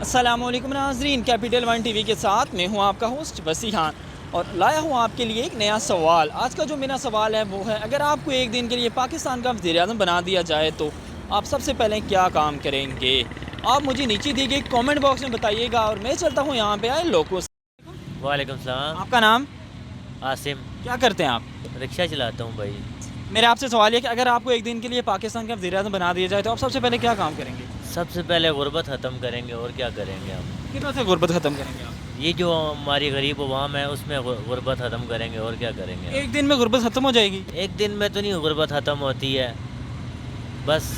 अस्सलामुअलैकुम नाज़रीन, capital one TV के साथ मैं हूं आपका होस्ट वसी खान और लाया हूं आपके लिए एक नया सवाल। आज का जो मेरा सवाल है वो है, अगर आपको एक दिन के लिए पाकिस्तान का वज़ीर-ए-आज़म बना दिया जाए तो आप सबसे पहले क्या काम करेंगे? आप मुझे नीचे दिए गए कमेंट बॉक्स में बताइएगा और मैं चलता हूं यहाँ पे आए लोगों से। वालेकुम सलाम। आपका नाम? आसिम। क्या करते हैं आप? रिक्शा चलाता हूँ भाई। मेरा आपसे सवाल ये कि अगर आपको एक दिन के लिए पाकिस्तान का वज़ीर-ए-आज़म बना दिया जाए तो आप सबसे पहले क्या काम करेंगे? सबसे पहले गुर्बत ख़त्म करेंगे और क्या करेंगे हम। कितना से गुर्बत ख़त्म करेंगे आप? ये जो हमारी गरीब अवाम है उसमें गुर्बत ख़त्म करेंगे और क्या करेंगे। एक दिन में गुर्बत ख़त्म हो जाएगी? एक दिन में तो नहीं गुर्बत ख़त्म होती है, बस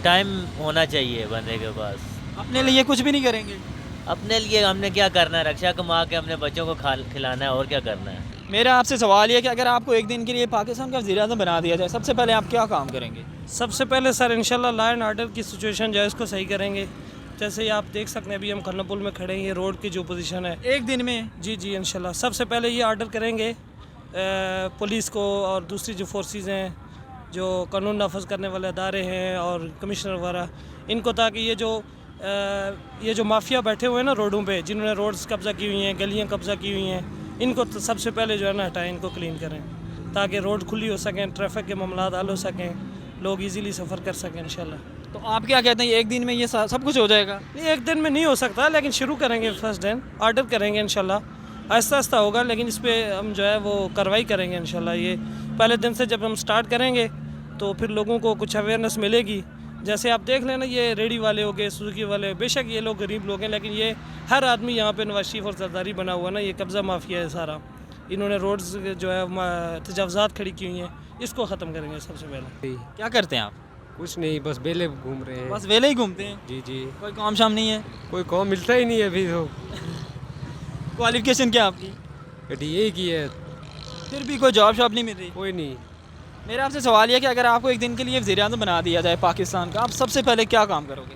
टाइम होना चाहिए बंदे के पास। अपने लिए कुछ भी नहीं करेंगे? अपने लिए हमने क्या करना है, रक्षा कमा के अपने बच्चों को खिलाना है और क्या करना है। मेरा आपसे सवाल ये कि अगर आपको एक दिन के लिए पाकिस्तान का वज़ीर-ए-आज़म बना दिया जाए, सबसे पहले आप क्या काम करेंगे? सबसे पहले सर इंशाल्लाह लॉ एंड ऑर्डर की सिचुएशन जो है इसको सही करेंगे। जैसे आप देख सकते हैं अभी हम खन्नापुल में खड़े हैं, ये रोड की जो पोजीशन है एक दिन में? जी इंशाल्लाह सबसे पहले ये ऑर्डर करेंगे पुलिस को और दूसरी जो फोर्सेस हैं, जो कानून नाफज करने वाले अदारे हैं और कमिश्नर वगैरह, इनको, ताकि ये जो माफिया बैठे हुए हैं ना रोडों पे, जिन्होंने रोड्स कब्ज़ा की हुई हैं, गलियाँ कब्ज़ा की हुई हैं, इनको तो सबसे पहले जो है ना हटाएं, इनको क्लीन करें ताकि रोड खुली हो सकें, ट्रैफिक के मामला हल हो सकें, लोग इजीली सफ़र कर सकें इंशाल्लाह। तो आप क्या कहते हैं, एक दिन में ये सब कुछ हो जाएगा? नहीं, एक दिन में नहीं हो सकता, लेकिन शुरू करेंगे, फर्स्ट दिन ऑर्डर करेंगे इंशाल्लाह, आहिस्ता आहिस्ता होगा, लेकिन इस पर हम जो है वो कार्रवाई करेंगे इंशाल्लाह। ये पहले दिन से जब हम स्टार्ट करेंगे तो फिर लोगों को कुछ अवेयरनेस मिलेगी। जैसे आप देख लेना, ये रेडी वाले हो गए, सुजुकी वाले, बेशक ये लोग गरीब लोग हैं, लेकिन ये हर आदमी यहाँ पे नवाज शरीफ और सरदारी बना हुआ ना, ये कब्ज़ा माफिया है सारा। इन्होंने रोड्स जो है तजावज़ात खड़ी की हुई हैं, इसको ख़त्म करेंगे सबसे पहले। क्या करते हैं आप? कुछ नहीं, बस बेले घूम रहे हैं। बस वेले ही घूमते हैं? जी। कोई काम शाम नहीं है? कोई काम मिलता ही नहीं है अभी तो। क्वालिफिकेशन क्या आपकी? यही की है। फिर भी कोई जॉब शॉब नहीं मिल रही? कोई नहीं। मेरा आपसे सवाल यह कि अगर आपको एक दिन के लिए वज़ीर-ए-आज़म बना दिया जाए पाकिस्तान का, आप सबसे पहले क्या काम करोगे?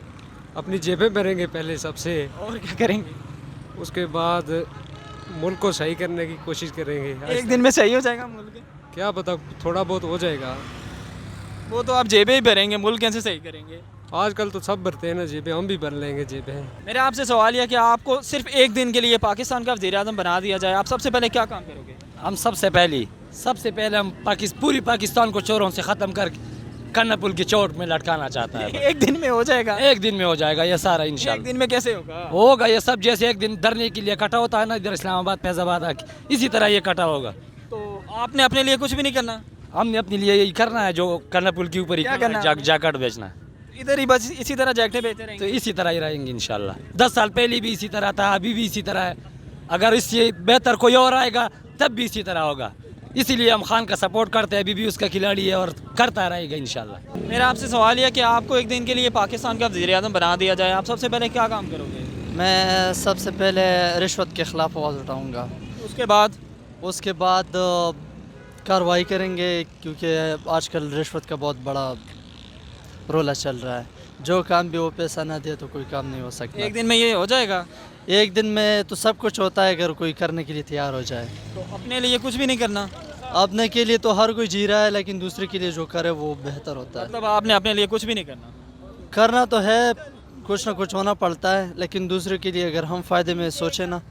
अपनी जेबें भरेंगे पहले सबसे, और क्या करेंगे? उसके बाद मुल्क को सही करने की कोशिश करेंगे। एक दिन में सही हो जाएगा मुल्क? क्या पता, थोड़ा बहुत हो जाएगा। वो तो आप जेबें ही भरेंगे, मुल्क कैसे सही करेंगे? आजकल तो सब भरते हैं ना जेबें, हम भी भर लेंगे जेबें। मेरा आपसे सवाल यह कि आपको सिर्फ एक दिन के लिए पाकिस्तान का वज़ीर-ए-आज़म बना दिया जाए, आप सबसे पहले क्या काम करोगे? हम सबसे पहले हम पूरी पाकिस्तान को चोरों से ख़त्म कर कन्नापुल की चोट में लटकाना चाहता है। एक दिन में हो जाएगा? एक दिन में हो जाएगा ये सारा एक इंशाल्लाह। दिन में कैसे होगा? होगा ये सब, जैसे एक दिन धरने के लिए कटा होता है ना इधर इस्लामाबाद फैजाबाद आके, इसी तरह ये कटा होगा। तो आपने अपने लिए कुछ भी नहीं करना? हमने अपने लिए यही करना है, जो कन्नापुल के ऊपर ही क्या करना है? जैकेट बेचना। इधर ही बस इसी तरह जैकेटें बेचते तो रहेंगे? इसी तरह ही रहेंगे इंशाल्लाह। 10 साल पहले भी इसी तरह था, अभी भी इसी तरह है, अगर इससे बेहतर कोई और आएगा तब भी इसी तरह होगा। इसीलिए हम खान का सपोर्ट करते हैं, अभी भी उसका खिलाड़ी है और करता रहेगा इंशाल्लाह। मेरा आपसे सवाल यह कि आपको एक दिन के लिए पाकिस्तान का वज़ीर-ए-आज़म बना दिया जाए, आप सबसे पहले क्या काम करोगे? मैं सबसे पहले रिश्वत के ख़िलाफ़ आवाज़ उठाऊँगा। उसके बाद? कार्रवाई करेंगे, क्योंकि आजकल रिश्वत का बहुत बड़ा रोला चल रहा है। जो काम भी वो पैसा ना दे तो कोई काम नहीं हो सकता। एक दिन में ये हो जाएगा? एक दिन में तो सब कुछ होता है अगर कोई करने के लिए तैयार हो जाए। तो अपने लिए कुछ भी नहीं करना? अपने के लिए तो हर कोई जी रहा है, लेकिन दूसरे के लिए जो करे वो बेहतर होता है। मतलब आपने अपने लिए कुछ भी नहीं करना? करना तो है, कुछ ना कुछ होना पड़ता है, लेकिन दूसरे के लिए अगर हम फ़ायदे में सोचें ना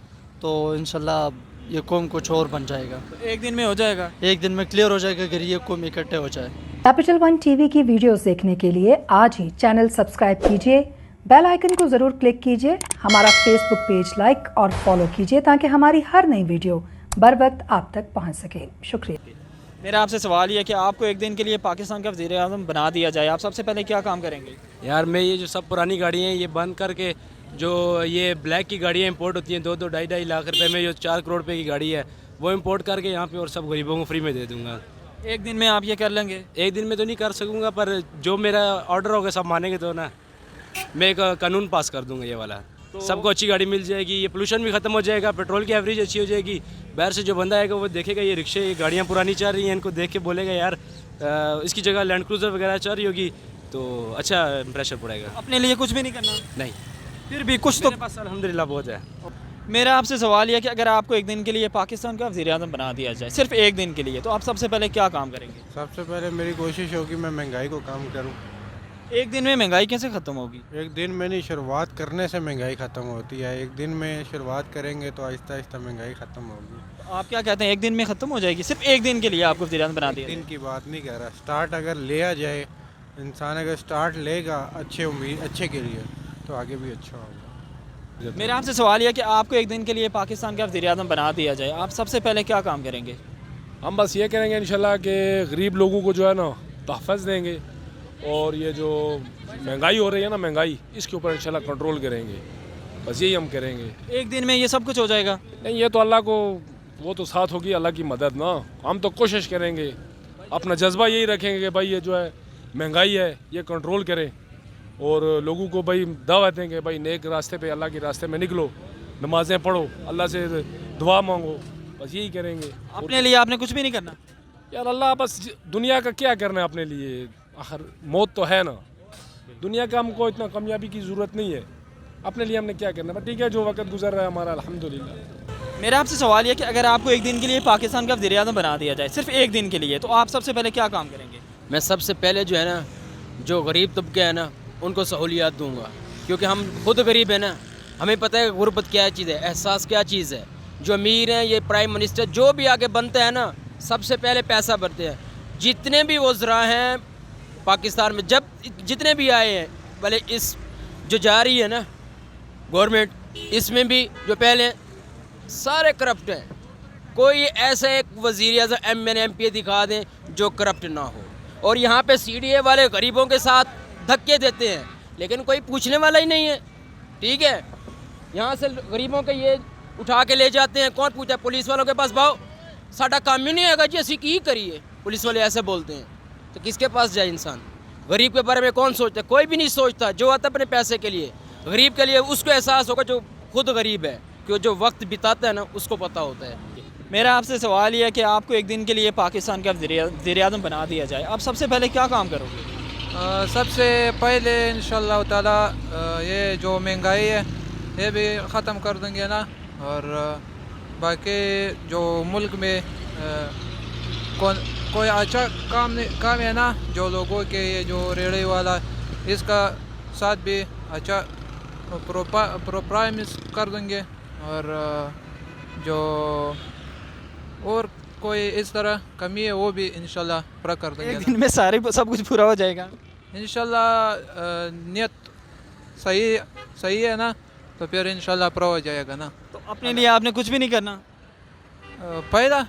तो इंशाल्लाह ये कौम कुछ और बन जाएगा। तो एक दिन में हो जाएगा? एक दिन में क्लियर हो जाएगा अगर ये कौम इकट्ठे हो जाए। कैपिटल वन टीवी की वीडियोस देखने के लिए आज ही चैनल सब्सक्राइब कीजिए, बेल आइकन को जरूर क्लिक कीजिए, हमारा फेसबुक पेज लाइक और फॉलो कीजिए ताकि हमारी हर नई वीडियो बर वक्त आप तक पहुंच सके। शुक्रिया। मेरा आपसे सवाल ये कि आपको एक दिन के लिए पाकिस्तान का वज़ीर-ए-आज़म बना दिया जाए, आप सबसे पहले क्या काम करेंगे? यार मैं ये जो सब पुरानी गाड़ियाँ हैं ये बंद करके, जो ये ब्लैक की गाड़ियाँ इंपोर्ट होती हैं 2-2 ढाई लाख रुपए में, जो 4 करोड़ रुपए की गाड़ी है वो इंपोर्ट करके यहाँ पे और सब गरीबों को फ्री में दे दूँगा। एक दिन में आप ये कर लेंगे? एक दिन में तो नहीं कर सकूँगा, पर जो मेरा ऑर्डर होगा सब मानेंगे तो ना। मैं एक कानून पास कर दूँगा ये वाला, सबको अच्छी गाड़ी मिल जाएगी, ये पोल्यूशन भी ख़त्म हो जाएगा, पेट्रोल की एवरेज अच्छी हो जाएगी। बाहर से जो बंदा आएगा वो देखेगा ये रिक्शे, ये गाड़ियाँ पुरानी चल रही हैं, इनको देख के बोलेगा यार इसकी जगह लैंड क्रूज़र वगैरह चल रही होगी, तो अच्छा इंप्रेशन पड़ेगा। अपने लिए कुछ भी नहीं करना? नहीं, फिर भी कुछ तो? मेरे पास अल्हम्दुलिल्लाह बहुत है। मेरा आपसे सवाल यह कि अगर आपको एक दिन के लिए पाकिस्तान का वज़ीर-ए-आज़म बना दिया जाए, सिर्फ एक दिन के लिए, तो आप सबसे पहले क्या काम करेंगे? सबसे पहले मेरी कोशिश होगी मैं महंगाई को कम करूं। एक दिन में महंगाई कैसे ख़त्म होगी? एक दिन में नहीं, शुरुआत करने से महंगाई ख़त्म होती है। एक दिन में शुरुआत करेंगे तो आहिस्ता आहिस्ता महंगाई ख़त्म होगी। तो आप क्या कहते हैं, एक दिन में ख़त्म हो जाएगी? सिर्फ एक दिन के लिए आपको वज़ीर-ए-आज़म बना दिया दिन की बात नहीं कह रहा, स्टार्ट अगर लिया जाए, इंसान अगर स्टार्ट लेगा अच्छे के लिए तो आगे भी अच्छा होगा। मेरा आपसे सवाल यह कि आपको एक दिन के लिए पाकिस्तान का वज़ीर-ए-आज़म बना दिया जाए, आप सबसे पहले क्या काम करेंगे? हम बस ये करेंगे इंशाल्लाह कि गरीब लोगों को जो है ना तहफ़्फ़ुज़ देंगे, और ये जो महंगाई हो रही है ना, महंगाई इसके ऊपर इंशाल्लाह कंट्रोल करेंगे। बस यही हम करेंगे। एक दिन में ये सब कुछ हो जाएगा? नहीं, ये तो अल्लाह को, वो तो साथ होगी अल्लाह की मदद ना। हम तो कोशिश करेंगे, अपना जज्बा यही रखेंगे कि भाई ये जो है महंगाई है ये कंट्रोल करें, और लोगों को भाई दावत देंगे, भाई नेक रास्ते पे, अल्लाह के रास्ते में निकलो, नमाज़ें पढ़ो, अल्लाह से दुआ मांगो। बस यही करेंगे। अपने लिए आपने कुछ भी नहीं करना? यार अल्लाह बस दुनिया का क्या करना है अपने लिए, आखिर मौत तो है ना, दुनिया का हमको इतना कामयाबी की ज़रूरत नहीं है, अपने लिए हमने क्या करना है। ठीक है, जो वक्त गुजर रहा है हमारा अल्हम्दुलिल्लाह। मेरा आपसे सवाल यह कि अगर आपको एक दिन के लिए पाकिस्तान का वज़ीर-ए-आज़म बना दिया जाए, सिर्फ एक दिन के लिए, तो आप सबसे पहले क्या काम करेंगे? मैं सबसे पहले जो है ना, जो गरीब तबके है ना, उनको सहूलियात दूंगा, क्योंकि हम खुद गरीब हैं ना, हमें पता है गुर्बत क्या चीज़ है, एहसास क्या चीज़ है। जो अमीर हैं, ये प्राइम मिनिस्टर जो भी आगे बनते हैं ना, सबसे पहले पैसा भरते हैं। जितने भी वज़रा हैं पाकिस्तान में, जब जितने भी आए हैं, भले इस जो जा रही है ना गवर्नमेंट, इसमें भी जो पहले सारे करप्ट हैं। कोई ऐसा एक वज़ीर-ए-आज़म MNMP दिखा दें जो करप्ट ना हो। और यहाँ पे CDA वाले गरीबों के साथ धक्के देते हैं, लेकिन कोई पूछने वाला ही नहीं है। ठीक है, यहाँ से गरीबों के ये उठा के ले जाते हैं, कौन पूछा? पुलिस वालों के पास भाव साडा काम ही नहीं है जी, असी की करिए, पुलिस वाले ऐसे बोलते हैं। तो किसके पास जाए इंसान? गरीब के बारे में कौन सोचता है? कोई भी नहीं सोचता। जो आता अपने पैसे के लिए, गरीब के लिए, उसको एहसास होगा जो खुद गरीब है, क्योंकि जो वक्त बिताता है ना उसको पता होता है। मेरा आपसे सवाल यह है कि आपको एक दिन के लिए पाकिस्तान का वज़ीर-ए-आज़म बना दिया जाए, आप सबसे पहले क्या काम करोगे? सबसे पहले इंशाल्लाह ताला ये जो महंगाई है ये भी ख़त्म कर देंगे ना, और बाकी जो मुल्क में कोई अच्छा काम है ना, जो लोगों के ये जो रेड़े वाला, इसका साथ भी अच्छा प्रोप्राइस कर देंगे, और जो और कोई इस तरह कमी है वो भी इंशाल्लाह पूरा कर देंगे। एक दिन में सारे सब कुछ पूरा हो जाएगा इंशाल्लाह। नियत सही है ना, तो फिर इंशाल्लाह पूरा हो जाएगा ना। तो अपने लिए आपने कुछ भी नहीं करना? फायदा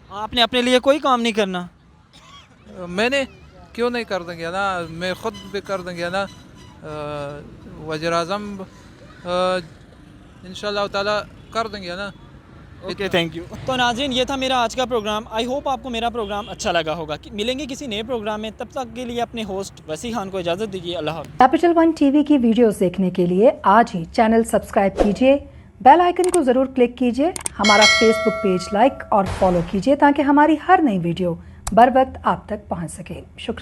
आपने अपने लिए कोई काम नहीं करना? मैंने क्यों नहीं कर देंगे ना, मैं ख़ुद भी कर देंगे ना। वज़ीर-ए-आज़म इंशाल्लाह ताला कर देंगे ना। Okay, thank you. तो नाज़रीन, ये था मेरा आज का प्रोग्राम। आई होप आपको मेरा प्रोग्राम अच्छा लगा होगा। मिलेंगे किसी नए प्रोग्राम में, तब तक के लिए अपने होस्ट वसी खान को इजाज़त दीजिए। अल्लाह हाफ़िज़। कैपिटल वन टीवी की वीडियोस देखने के लिए आज ही चैनल सब्सक्राइब कीजिए, बेल आइकन को ज़रूर क्लिक कीजिए, हमारा फेसबुक पेज लाइक और फॉलो कीजिए ताकि हमारी हर नई वीडियो बर वक्त आप तक पहुँच सके। शुक्रिया।